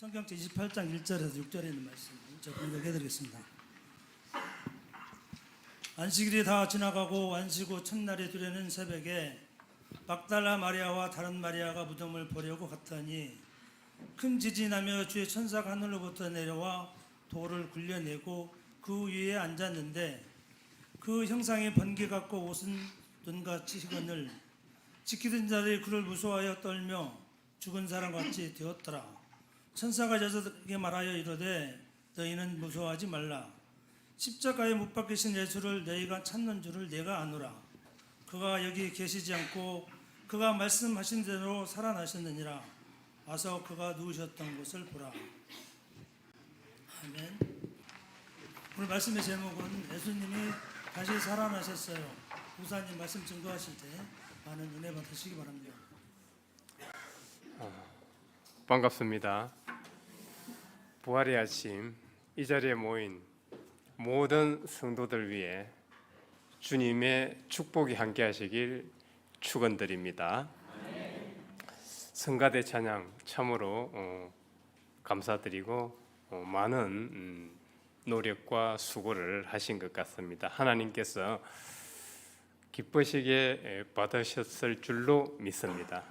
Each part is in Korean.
성경 제28장 1절에서 6절에 있는 말씀 제가 공독해드리겠습니다. 안식일이 다 지나가고 안식 후 첫날이 되려는 새벽에 막달라 마리아와 다른 마리아가 무덤을 보려고 갔더니 큰 지진이 나며 주의 천사가 하늘로부터 내려와 돌을 굴려내고 그 위에 앉았는데 그 형상이 번개 같고 옷은 눈같이 희건을 지키던 자들이 그를 무서워하여 떨며 죽은 사람같이 되었더라. 천사가 여자들에게 말하여 이르되 너희는 무서워하지 말라. 십자가에 못 박히신 예수를 너희가 찾는 줄을 내가 아노라. 그가 여기 계시지 않고 그가 말씀하신 대로 살아나셨느니라. 와서 그가 누우셨던 곳을 보라. 아멘. 오늘 말씀의 제목은 예수님이 다시 살아나셨어요. 목사님 말씀 증거하실 때 많은 은혜 받으시기 바랍니다. 반갑습니다. 부활의 아침 이 자리에 모인 모든 성도들 위해 주님의 축복이 함께 하시길 축원드립니다. 성가대 찬양 참으로 감사드리고 많은 노력과 수고를 하신 것 같습니다. 하나님께서 기쁘시게 받으셨을 줄로 믿습니다.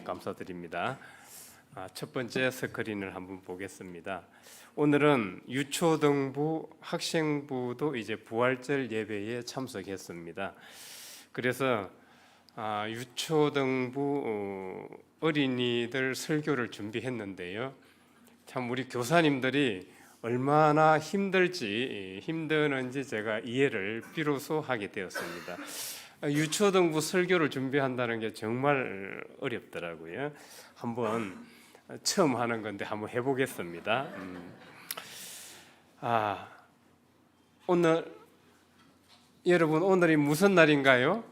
감사드립니다. 첫 번째 스크린을 한번 보겠습니다. 오늘은 유초등부 학생부도 이제 부활절 예배에 참석했습니다. 그래서 유초등부 어린이들 설교를 준비했는데요. 참 우리 교사님들이 얼마나 힘드는지 제가 이해를 비로소 하게 되었습니다. 유초등부 설교를 준비한다는 게 정말 어렵더라고요. 한번 처음 하는 건데 한번 해보겠습니다. 여러분 오늘이 무슨 날인가요?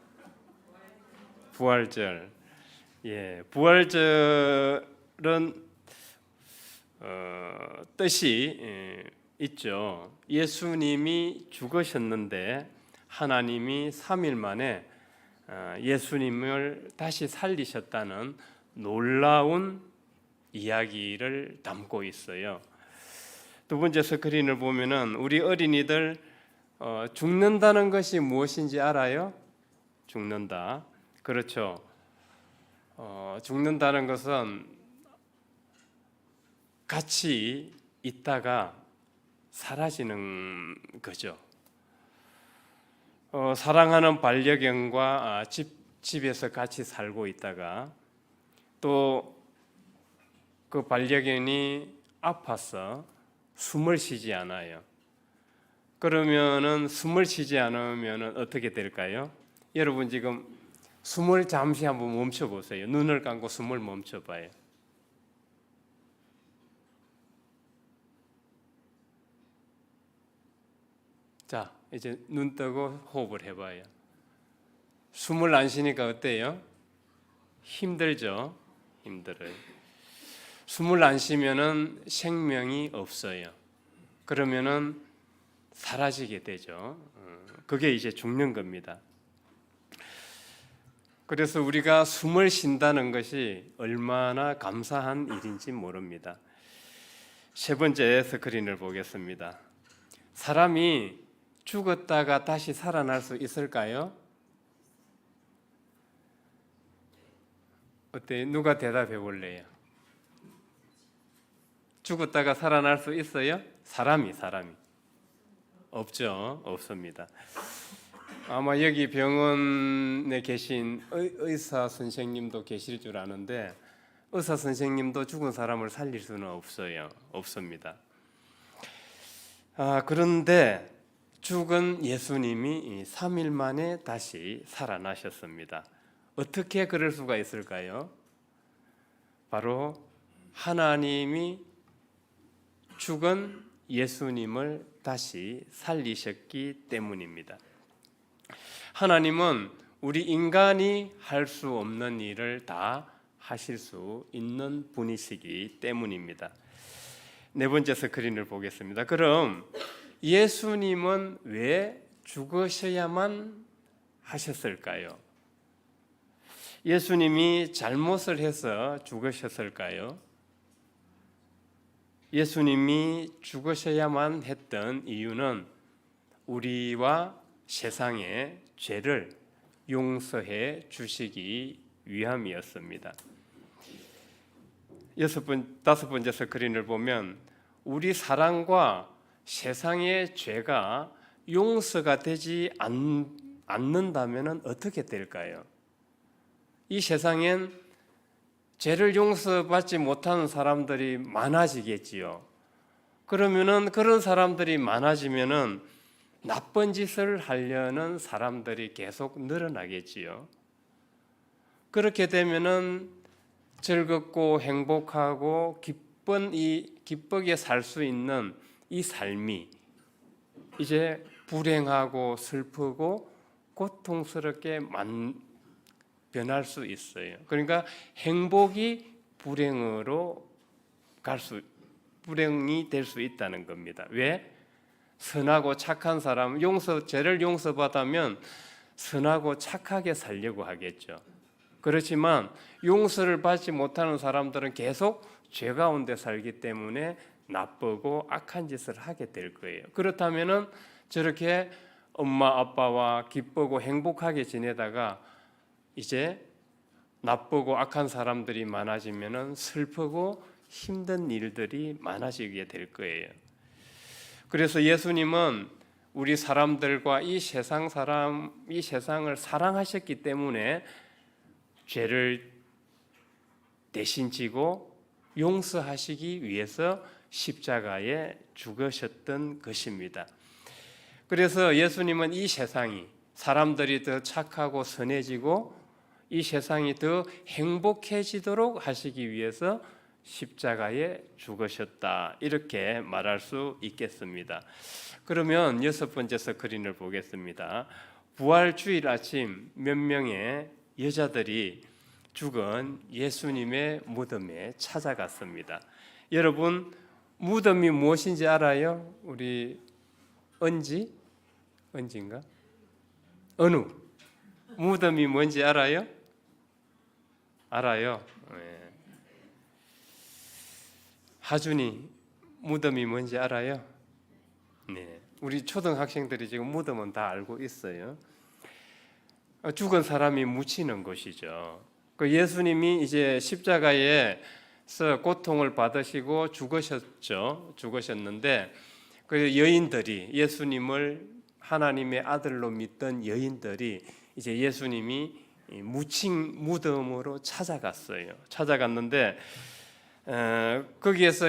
부활절. 부활절은 뜻이 있죠. 예수님이 죽으셨는데 하나님이 3일 만에 예수님을 다시 살리셨다는 놀라운 이야기를 담고 있어요. 두 번째 스크린을 보면은 우리 어린이들 죽는다는 것이 무엇인지 알아요? 죽는다. 그렇죠. 죽는다는 것은 같이 있다가 사라지는 거죠. 사랑하는 반려견과 집에서 같이 살고 있다가 또 그 반려견이 아파서 숨을 쉬지 않아요. 그러면은 숨을 쉬지 않으면 어떻게 될까요? 여러분 지금 숨을 잠시 한번 멈춰 보세요. 눈을 감고 숨을 멈춰 봐요. 자, 이제 눈 뜨고 호흡을 해봐요. 숨을 안 쉬니까 어때요? 힘들죠? 힘들어요. 숨을 안 쉬면은 생명이 없어요. 그러면은 사라지게 되죠. 그게 이제 죽는 겁니다. 그래서 우리가 숨을 쉰다는 것이 얼마나 감사한 일인지 모릅니다. 세 번째 스크린을 보겠습니다. 사람이 죽었다가 다시 살아날 수 있을까요? 어때요? 누가 대답해 볼래요? 죽었다가 살아날 수 있어요? 사람이 없죠. 없습니다. 아마 여기 병원에 계신 의사 선생님도 계실 줄 아는데 의사 선생님도 죽은 사람을 살릴 수는 없습니다. 그런데 죽은 예수님이 3일 만에 다시 살아나셨습니다. 어떻게 그럴 수가 있을까요? 바로 하나님이 죽은 예수님을 다시 살리셨기 때문입니다. 하나님은 우리 인간이 할 수 없는 일을 다 하실 수 있는 분이시기 때문입니다. 네 번째 스크린을 보겠습니다. 그럼 예수님은 왜 죽으셔야만 하셨을까요? 예수님이 잘못을 해서 죽으셨을까요? 예수님이 죽으셔야만 했던 이유는 우리와 세상의 죄를 용서해 주시기 위함이었습니다. 다섯 번째 스크린을 보면 우리 사랑과 세상의 죄가 용서가 되지 않는다면 어떻게 될까요? 이 세상엔 죄를 용서받지 못하는 사람들이 많아지겠지요. 그러면은 그런 사람들이 많아지면은 나쁜 짓을 하려는 사람들이 계속 늘어나겠지요. 그렇게 되면은 즐겁고 행복하고 기쁘게 살 수 있는 이 삶이 이제 불행하고 슬프고 고통스럽게 변할 수 있어요. 그러니까 행복이 불행이 될 수 있다는 겁니다. 왜? 선하고 착한 사람, 죄를 용서받으면 선하고 착하게 살려고 하겠죠. 그렇지만 용서를 받지 못하는 사람들은 계속 죄 가운데 살기 때문에 나쁘고 악한 짓을 하게 될 거예요. 그렇다면은 저렇게 엄마 아빠와 기쁘고 행복하게 지내다가 이제 나쁘고 악한 사람들이 많아지면은 슬프고 힘든 일들이 많아지게 될 거예요. 그래서 예수님은 우리 사람들과 이 세상을 사랑하셨기 때문에 죄를 대신 지고 용서하시기 위해서 십자가에 죽으셨던 것입니다. 그래서 예수님은 이 세상이 사람들이 더 착하고 선해지고 이 세상이 더 행복해지도록 하시기 위해서 십자가에 죽으셨다, 이렇게 말할 수 있겠습니다. 그러면 여섯 번째 스크린을 보겠습니다. 부활 주일 아침 몇 명의 여자들이 죽은 예수님의 무덤에 찾아갔습니다. 여러분, 무덤이 무엇인지 알아요? 우리 은지인가? 은우, 무덤이 뭔지 알아요? 알아요. 네. 하준이, 무덤이 뭔지 알아요? 네. 우리 초등학생들이 지금 무덤은 다 알고 있어요. 죽은 사람이 묻히는 곳이죠. 그 예수님이 이제 십자가에서 고통을 받으시고 죽으셨는데 그 여인들이, 예수님을 하나님의 아들로 믿던 여인들이 이제 예수님이 묻힌 무덤으로 찾아갔어요. 찾아갔는데 거기에서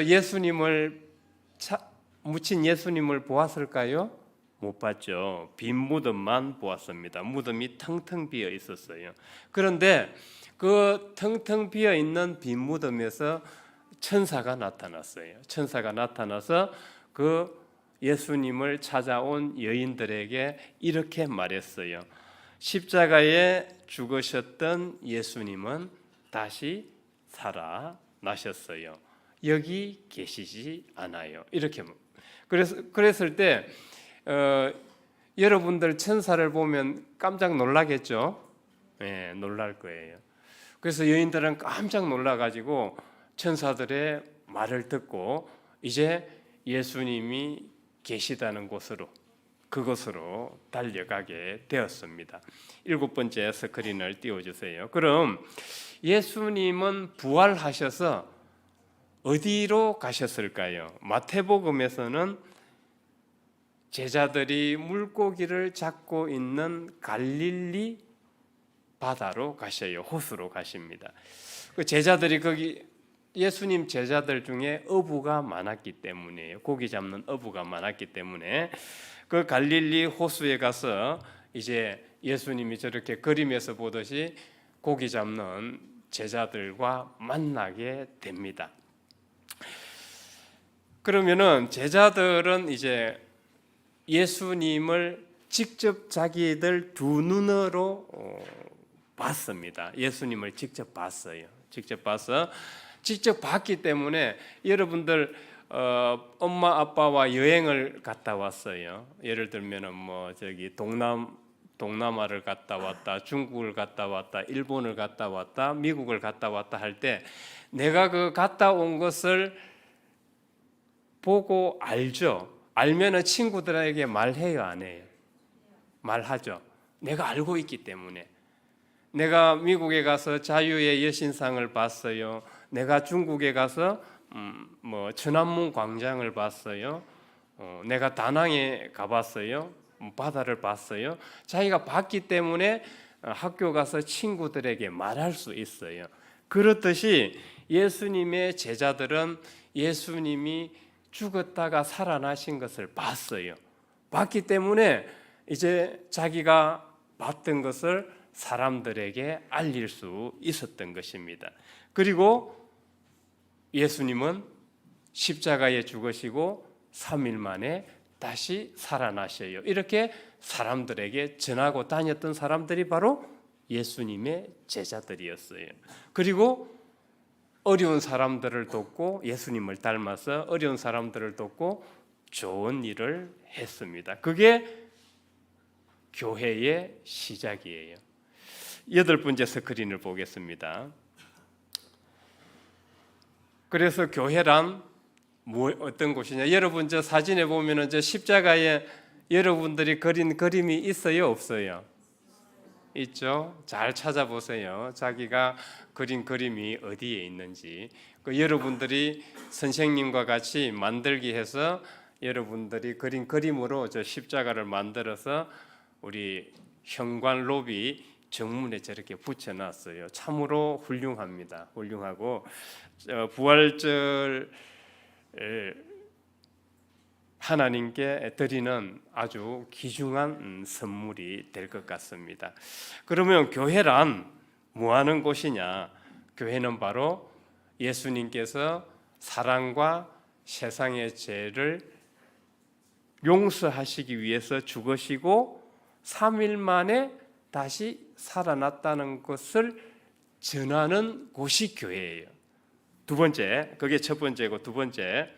묻힌 예수님을 보았을까요? 못 봤죠. 빈 무덤만 보았습니다. 무덤이 텅텅 비어 있었어요. 그런데 그 텅텅 비어 있는 빈 무덤에서 천사가 나타났어요. 천사가 나타나서 그 예수님을 찾아온 여인들에게 이렇게 말했어요. 십자가에 죽으셨던 예수님은 다시 살아나셨어요. 여기 계시지 않아요. 이렇게. 그랬을 때 여러분들 천사를 보면 깜짝 놀라겠죠? 네, 놀랄 거예요. 그래서 여인들은 깜짝 놀라가지고 천사들의 말을 듣고 이제 예수님이 계시다는 그곳으로 달려가게 되었습니다. 일곱 번째 스크린을 띄워주세요. 그럼 예수님은 부활하셔서 어디로 가셨을까요? 마태복음에서는 제자들이 물고기를 잡고 있는 갈릴리 바다로 가셔요. 호수로 가십니다. 그 제자들이 거기, 예수님 제자들 중에 어부가 많았기 때문이에요. 고기 잡는 어부가 많았기 때문에 그 갈릴리 호수에 가서 이제 예수님이 저렇게 그림에서 보듯이 고기 잡는 제자들과 만나게 됩니다. 그러면은 제자들은 이제 예수님을 직접 자기들 두 눈으로 봤습니다. 예수님을 직접 봤어요. 직접 봤기 때문에 여러분들 엄마 아빠와 여행을 갔다 왔어요. 예를 들면은 뭐 저기 동남아를 갔다 왔다, 중국을 갔다 왔다, 일본을 갔다 왔다, 미국을 갔다 왔다 할 때 내가 그 갔다 온 것을 보고 알죠. 알면은 친구들에게 말해요, 안 해요? 말하죠. 내가 알고 있기 때문에. 내가 미국에 가서 자유의 여신상을 봤어요. 내가 중국에 가서 천안문 광장을 봤어요. 내가 다낭에 가봤어요. 바다를 봤어요. 자기가 봤기 때문에 학교 가서 친구들에게 말할 수 있어요. 그렇듯이 예수님의 제자들은 예수님이 죽었다가 살아나신 것을 봤어요. 봤기 때문에 이제 자기가 봤던 것을 사람들에게 알릴 수 있었던 것입니다. 그리고 예수님은 십자가에 죽으시고 3일 만에 다시 살아나셔요. 이렇게 사람들에게 전하고 다녔던 사람들이 바로 예수님의 제자들이었어요. 그리고 어려운 사람들을 돕고 예수님을 닮아서 어려운 사람들을 돕고 좋은 일을 했습니다. 그게 교회의 시작이에요. 8번째 스크린을 보겠습니다. 그래서 교회란 어떤 곳이냐? 여러분 저 사진에 보면은 저 십자가에 여러분들이 그린 그림이 있어요, 없어요? 있죠. 잘 찾아보세요. 자기가 그린 그림이 어디에 있는지. 여러분들이 선생님과 같이 만들기 해서 여러분들이 그린 그림으로 저 십자가를 만들어서 우리 현관 로비 정문에 저렇게 붙여놨어요. 참으로 훌륭합니다. 훌륭하고 부활절 하나님께 드리는 아주 귀중한 선물이 될 것 같습니다. 그러면 교회란 뭐 하는 곳이냐? 교회는 바로 예수님께서 사랑과 세상의 죄를 용서하시기 위해서 죽으시고 3일 만에 다시 살아났다는 것을 전하는 곳이 교회예요. 두 번째, 그게 첫 번째고 두 번째,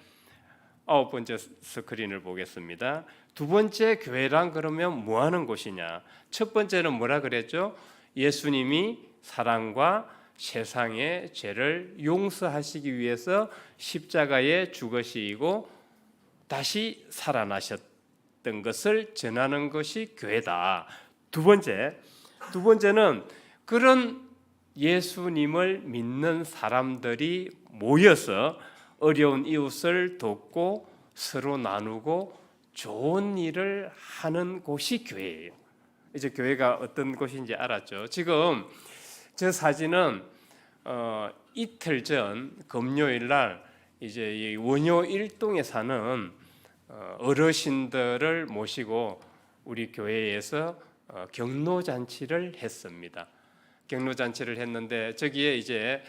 9번째 스크린을 보겠습니다. 두 번째 교회란 그러면 뭐 하는 곳이냐? 첫 번째는 뭐라 그랬죠? 예수님이 사랑과 세상의 죄를 용서하시기 위해서 십자가에 죽으시고 다시 살아나셨던 것을 전하는 것이 교회다. 두 번째는 그런 예수님을 믿는 사람들이 모여서 어려운 이웃을 돕고 서로 나누고 좋은 일을 하는 곳이 교회예요. 이제 교회가 어떤 곳인지 알았죠. 지금 저 사진은 이틀 전 금요일 날 이제 이 원효 일동에 사는 어르신들을 모시고 우리 교회에서 경로 잔치를 했습니다. 경로 잔치를 했는데 저기에 이제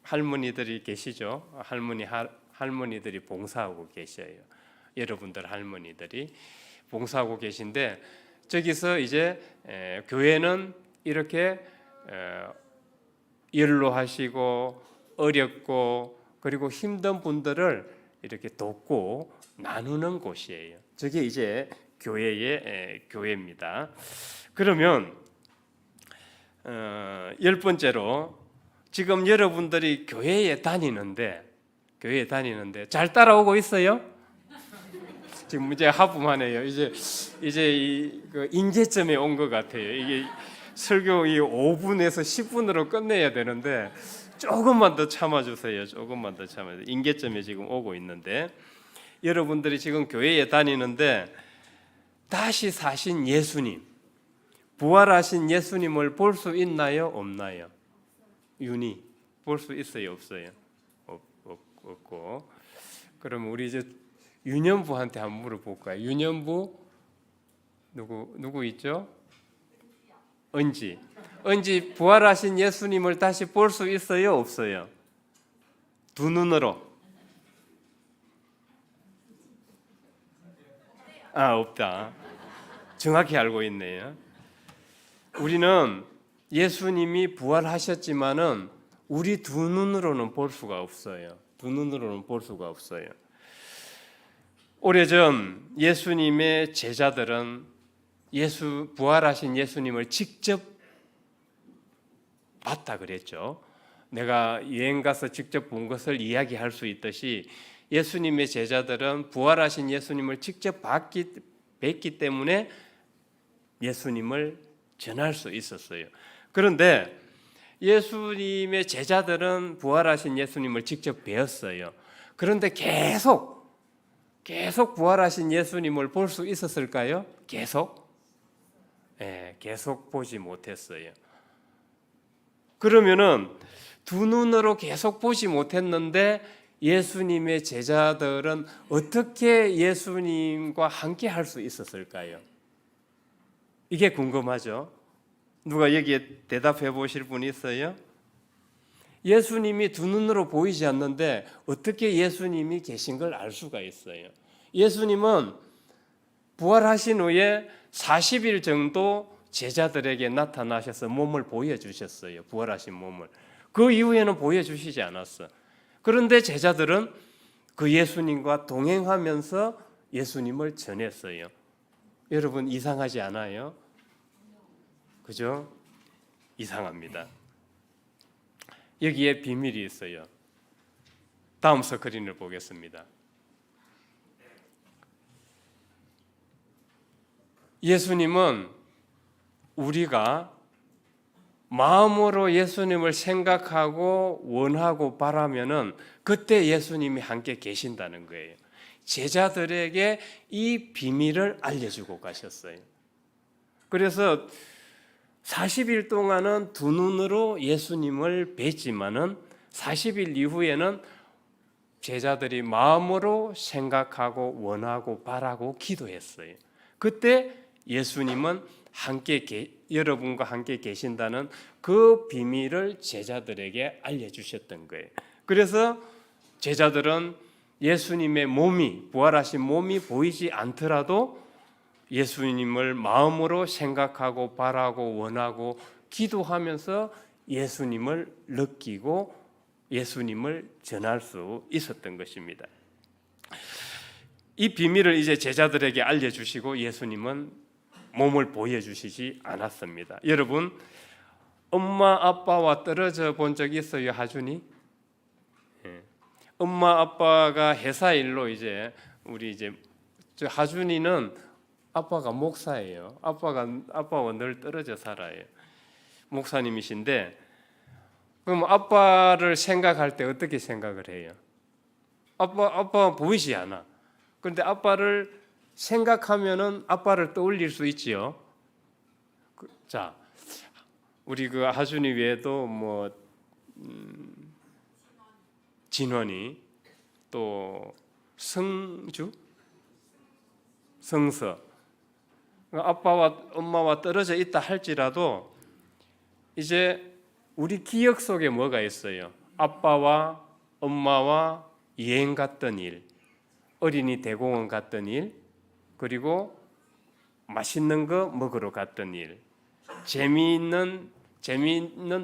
할머니들이 계시죠. 할머니들이 봉사하고 계셔요. 여러분들 할머니들이 봉사하고 계신데 저기서 이제 교회는 이렇게 연로하시고 어렵고 그리고 힘든 분들을 이렇게 돕고 나누는 곳이에요. 저게 이제 교회입니다. 그러면 10번째로 지금 여러분들이 교회에 다니는데 잘 따라오고 있어요? 지금 이제 하품하네요. 이제 그 인계점에 온 것 같아요. 이게 설교 5분에서 10분으로 끝내야 되는데 조금만 더 참아주세요. 조금만 더 참아주세요. 인계점에 지금 오고 있는데 여러분들이 지금 교회에 다니는데 다시 사신 예수님, 부활하신 예수님을 볼 수 있나요? 없나요? 윤희 볼 수 있어요? 없어요? 없고. 그럼 우리 이제 윤현부한테 한번 물어볼까요? 윤현부 누구 있죠? 은지 부활하신 예수님을 다시 볼 수 있어요? 없어요? 두 눈으로? 없다. 정확히 알고 있네요. 우리는 예수님이 부활하셨지만은 우리 두 눈으로는 볼 수가 없어요. 두 눈으로는 볼 수가 없어요. 오래전 예수님의 제자들은 부활하신 예수님을 직접 봤다 그랬죠. 내가 여행 가서 직접 본 것을 이야기할 수 있듯이 예수님의 제자들은 부활하신 예수님을 직접 뵙기 때문에 예수님을 전할 수 있었어요. 그런데 예수님의 제자들은 부활하신 예수님을 직접 배웠어요. 그런데 계속 부활하신 예수님을 볼 수 있었을까요? 계속 보지 못했어요. 그러면은 두 눈으로 계속 보지 못했는데 예수님의 제자들은 어떻게 예수님과 함께 할 수 있었을까요? 이게 궁금하죠? 누가 여기에 대답해 보실 분 있어요? 예수님이 두 눈으로 보이지 않는데 어떻게 예수님이 계신 걸 알 수가 있어요? 예수님은 부활하신 후에 40일 정도 제자들에게 나타나셔서 몸을 보여주셨어요. 부활하신 몸을. 그 이후에는 보여주시지 않았어. 그런데 제자들은 그 예수님과 동행하면서 예수님을 전했어요. 여러분 이상하지 않아요? 그죠? 이상합니다. 여기에 비밀이 있어요. 다음 스크린을 보겠습니다. 예수님은 우리가 마음으로 예수님을 생각하고 원하고 바라면은 그때 예수님이 함께 계신다는 거예요. 제자들에게 이 비밀을 알려주고 가셨어요. 그래서 40일 동안은 두 눈으로 예수님을 뵀지만은 40일 이후에는 제자들이 마음으로 생각하고 원하고 바라고 기도했어요. 그때 예수님은 여러분과 함께 계신다는 그 비밀을 제자들에게 알려주셨던 거예요. 그래서 제자들은 예수님의 부활하신 몸이 보이지 않더라도 예수님을 마음으로 생각하고 바라고 원하고 기도하면서 예수님을 느끼고 예수님을 전할 수 있었던 것입니다. 이 비밀을 이제 제자들에게 알려주시고 예수님은 몸을 보여주시지 않았습니다. 여러분, 엄마 아빠와 떨어져 본 적 있어요, 하준이? 엄마 아빠가 회사 일로 우리 하준이는 아빠가 목사예요. 아빠와 늘 떨어져 살아요. 목사님이신데, 그럼 아빠를 생각할 때 어떻게 생각을 해요? 아빠 보이지 않아. 그런데 아빠를 생각하면은 아빠를 떠올릴 수 있지요. 자, 우리 그 하준이 외에도 진원이 또 성주, 성서, 아빠와 엄마와 떨어져 있다 할지라도 이제 우리 기억 속에 뭐가 있어요? 아빠와 엄마와 여행 갔던 일, 어린이 대공원 갔던 일, 그리고 맛있는 거 먹으러 갔던 일, 재미있는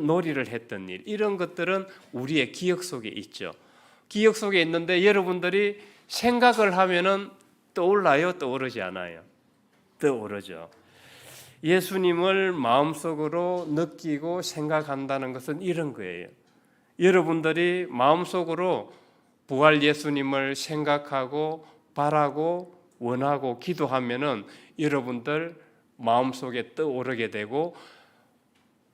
놀이를 했던 일, 이런 것들은 우리의 기억 속에 있죠. 기억 속에 있는데 여러분들이 생각을 하면은 떠올라요? 떠오르지 않아요? 떠오르죠. 예수님을 마음속으로 느끼고 생각한다는 것은 이런 거예요. 여러분들이 마음속으로 부활 예수님을 생각하고 바라고 원하고 기도하면은 여러분들 마음속에 떠오르게 되고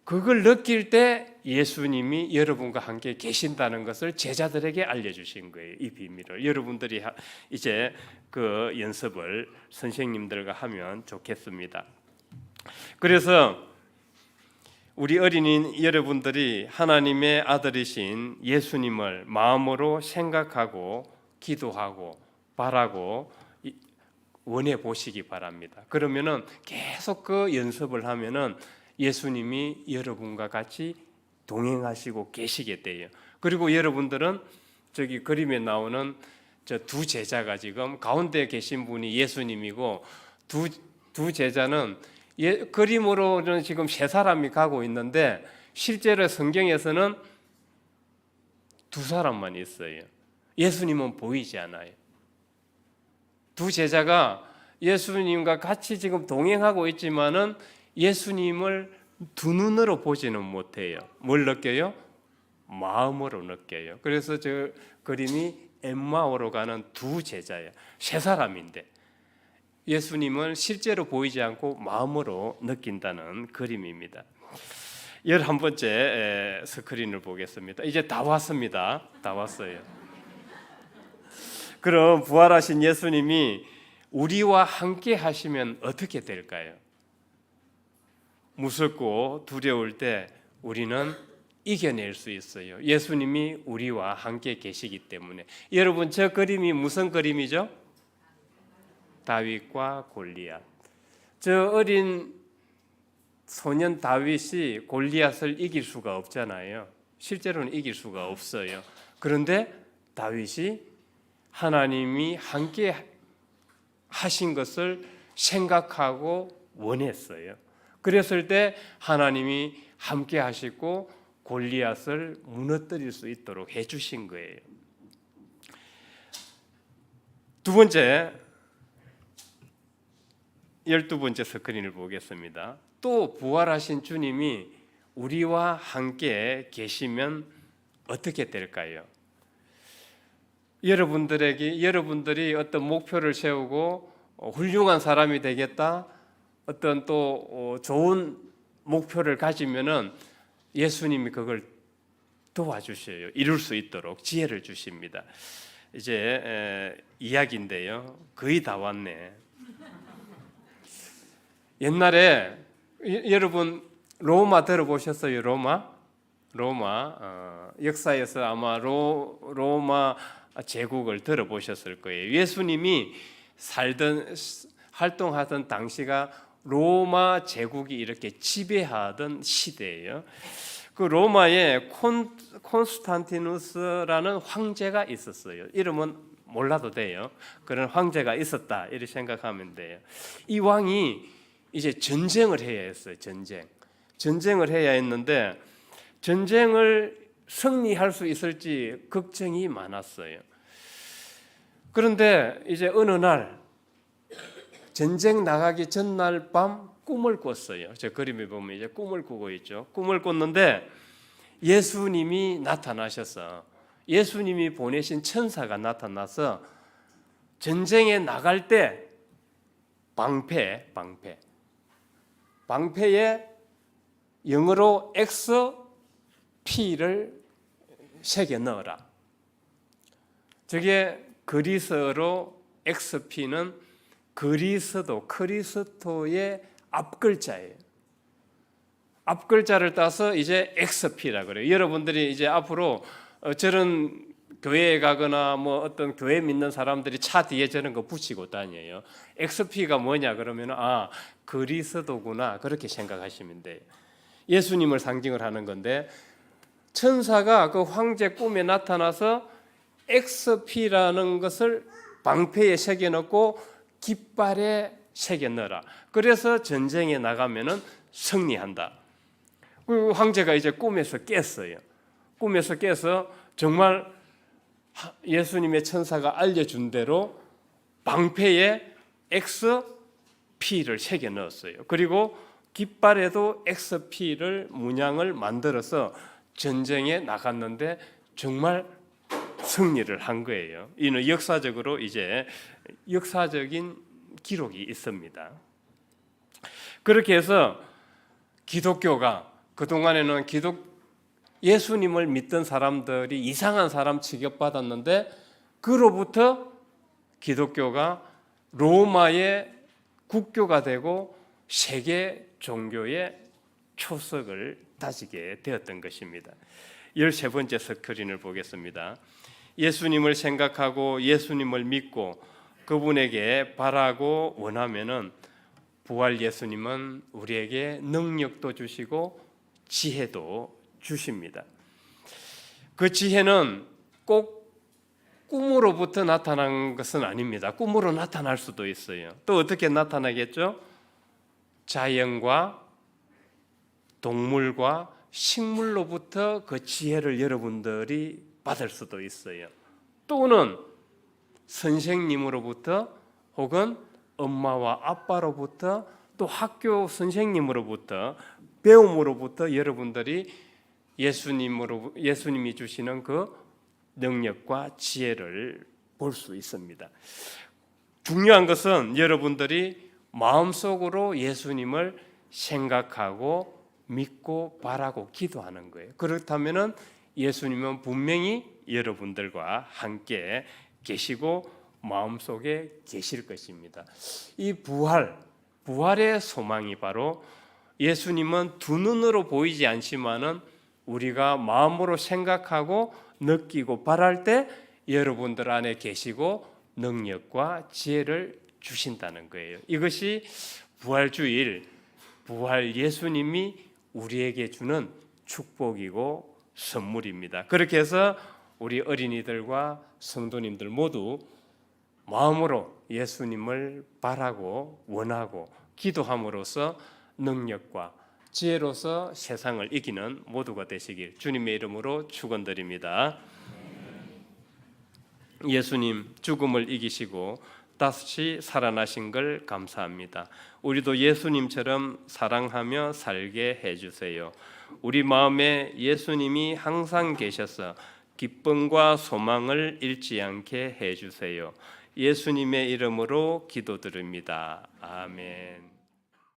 그걸 느낄 때 예수님이 여러분과 함께 계신다는 것을 제자들에게 알려주신 거예요. 이 비밀을 여러분들이 이제 그 연습을 선생님들과 하면 좋겠습니다. 그래서 우리 어린이 여러분들이 하나님의 아들이신 예수님을 마음으로 생각하고 기도하고 바라고 원해 보시기 바랍니다. 그러면은 계속 그 연습을 하면은 예수님이 여러분과 같이 동행하시고 계시게 돼요. 그리고 여러분들은 저기 그림에 나오는 저 두 제자가 지금 가운데 계신 분이 예수님이고 두 제자는 그림으로는 지금 세 사람이 가고 있는데 실제로 성경에서는 두 사람만 있어요. 예수님은 보이지 않아요. 두 제자가 예수님과 같이 지금 동행하고 있지만은 예수님을 두 눈으로 보지는 못해요. 뭘 느껴요? 마음으로 느껴요. 그래서 저 그림이 엠마오로 가는 두 제자예요. 세 사람인데 예수님을 실제로 보이지 않고 마음으로 느낀다는 그림입니다. 11번째 스크린을 보겠습니다. 이제 다 왔습니다. 다 왔어요. 그럼 부활하신 예수님이 우리와 함께 하시면 어떻게 될까요? 무섭고 두려울 때 우리는 이겨낼 수 있어요. 예수님이 우리와 함께 계시기 때문에. 여러분, 저 그림이 무슨 그림이죠? 다윗과 골리앗. 저 어린 소년 다윗이 골리앗을 이길 수가 없잖아요. 실제로는 이길 수가 없어요. 그런데 다윗이 하나님이 함께 하신 것을 생각하고 원했어요. 그랬을 때 하나님이 함께 하시고 골리앗을 무너뜨릴 수 있도록 해주신 거예요. 두 번째, 12번째 스크린을 보겠습니다. 또 부활하신 주님이 우리와 함께 계시면 어떻게 될까요? 여러분들이 어떤 목표를 세우고 훌륭한 사람이 되겠다, 어떤 또 좋은 목표를 가지면은 예수님이 그걸 도와주셔요. 이룰 수 있도록 지혜를 주십니다. 이제 이야기인데요. 거의 다 왔네. 옛날에 여러분 로마 들어보셨어요? 로마 역사에서 아마 로마 제국을 들어보셨을 거예요. 예수님이 활동하던 당시가 로마 제국이 이렇게 지배하던 시대예요. 그 로마에 콘스탄티누스라는 황제가 있었어요. 이름은 몰라도 돼요. 그런 황제가 있었다 이렇게 생각하면 돼요. 이 왕이 이제 전쟁을 해야 했어요. 전쟁을 해야 했는데 전쟁을 승리할 수 있을지 걱정이 많았어요. 그런데 이제 어느 날 전쟁 나가기 전날 밤 꿈을 꿨어요. 저 그림에 보면 이제 꿈을 꾸고 있죠. 꿈을 꿨는데 예수님이 나타나셔서 예수님이 보내신 천사가 나타나서 전쟁에 나갈 때 방패에 영어로 XP를 새겨 넣어라. 저게 그리스어로 XP는 그리스도의 앞글자예요. 앞글자를 따서 이제 XP라 그래요. 여러분들이 이제 앞으로 저런 교회에 가거나 뭐 어떤 교회 믿는 사람들이 차 뒤에 저런 거 붙이고 다녀요. XP가 뭐냐 그러면 그리스도구나 그렇게 생각하시면 돼요. 예수님을 상징을 하는 건데 천사가 그 황제 꿈에 나타나서 XP라는 것을 방패에 새겨 넣고 깃발에 새겨 넣어라. 그래서 전쟁에 나가면은 승리한다. 그 황제가 이제 꿈에서 깼어요. 꿈에서 깨서 정말 예수님의 천사가 알려준 대로 방패에 XP를 새겨 넣었어요. 그리고 깃발에도 XP를 문양을 만들어서 전쟁에 나갔는데 정말 승리를 한 거예요. 이는 역사적으로 이제 역사적인 기록이 있습니다. 그렇게 해서 기독교가 그동안에는 예수님을 믿던 사람들이 이상한 사람 취급받았는데 그로부터 기독교가 로마의 국교가 되고 세계 종교의 초석을 다지게 되었던 것입니다. 13번째 스크린을 보겠습니다. 예수님을 생각하고 예수님을 믿고 그분에게 바라고 원하면은 부활 예수님은 우리에게 능력도 주시고 지혜도 주십니다. 그 지혜는 꼭 꿈으로부터 나타난 것은 아닙니다. 꿈으로 나타날 수도 있어요. 또 어떻게 나타나겠죠? 자연과 동물과 식물로부터 그 지혜를 여러분들이 받을 수도 있어요. 또는 선생님으로부터 혹은 엄마와 아빠로부터 또 학교 선생님으로부터 배움으로부터 여러분들이 예수님이 주시는 그 능력과 지혜를 볼 수 있습니다. 중요한 것은 여러분들이 마음속으로 예수님을 생각하고 믿고 바라고 기도하는 거예요. 그렇다면은 예수님은 분명히 여러분들과 함께 계시고 마음속에 계실 것입니다. 이 부활의 소망이 바로 예수님은 두 눈으로 보이지 않지만은 우리가 마음으로 생각하고 느끼고 바랄 때 여러분들 안에 계시고 능력과 지혜를 주신다는 거예요. 이것이 부활주일, 부활 예수님이 우리에게 주는 축복이고 선물입니다. 그렇게 해서 우리 어린이들과 성도님들 모두 마음으로 예수님을 바라고 원하고 기도함으로써 능력과 지혜로서 세상을 이기는 모두가 되시길 주님의 이름으로 축원드립니다. 예수님 죽음을 이기시고 다시 살아나신 걸 감사합니다. 우리도 예수님처럼 사랑하며 살게 해주세요. 우리 마음에 예수님이 항상 계셔서 기쁨과 소망을 잃지 않게 해주세요. 예수님의 이름으로 기도드립니다. 아멘.